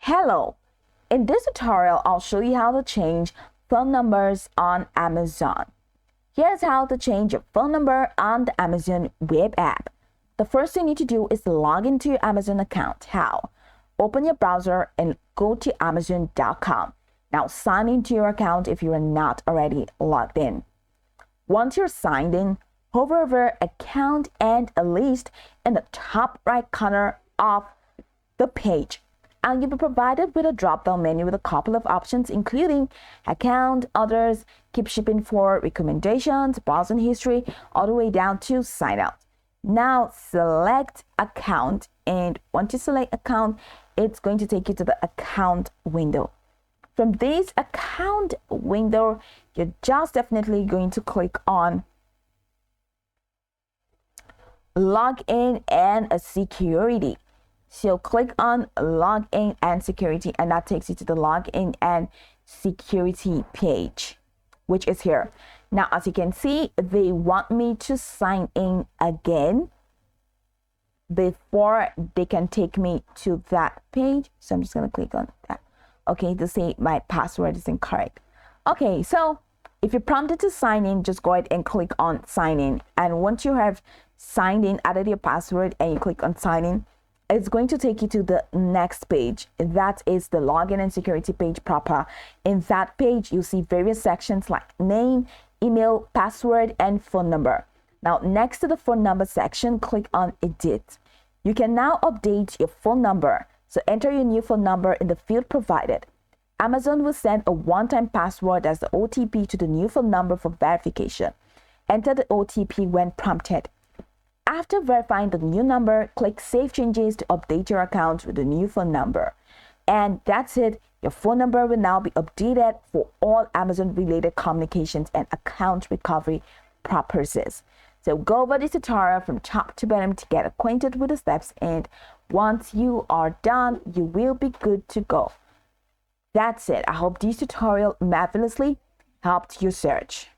Hello! In this tutorial, I'll show you how to change phone numbers on Amazon. Here's how to change your phone number on the Amazon web app. The first thing you need to do is log into your Amazon account. How? Open your browser and go to amazon.com. Now sign into your account if you are not already logged in. Once you're signed in, hover over Account and a List in the top right corner of the page. And you'll be provided with a drop-down menu with a couple of options, including Account, Others, Keep Shipping For, Recommendations, Browsing History, all the way down to Sign Out. Now select Account, and once you select Account, it's going to take you to the Account window. From this Account window, you're just definitely going to click on Login and Security. So click on Login and Security, and that takes you to the Login and Security page, which is here. Now, as you can see, they want me to sign in again before they can take me to that page. So I'm just going to click on that. Okay, to say my password is incorrect. Okay, so if you're prompted to sign in, just go ahead and click on Sign In. And once you have signed in, added your password, and you click on Sign In, it's going to take you to the next page. That is the Login and Security page proper. In that page, you'll see various sections like name, email, password, and phone number. Now, next to the phone number section, click on Edit. You can now update your phone number. So enter your new phone number in the field provided. Amazon will send a one-time password as the OTP to the new phone number for verification. Enter the OTP when prompted. After verifying the new number, click Save Changes to update your account with the new phone number. And that's it. Your phone number will now be updated for all Amazon-related communications and account recovery purposes. So go over this tutorial from top to bottom to get acquainted with the steps, and once you are done, you will be good to go. That's it. I hope this tutorial marvelously helped your search.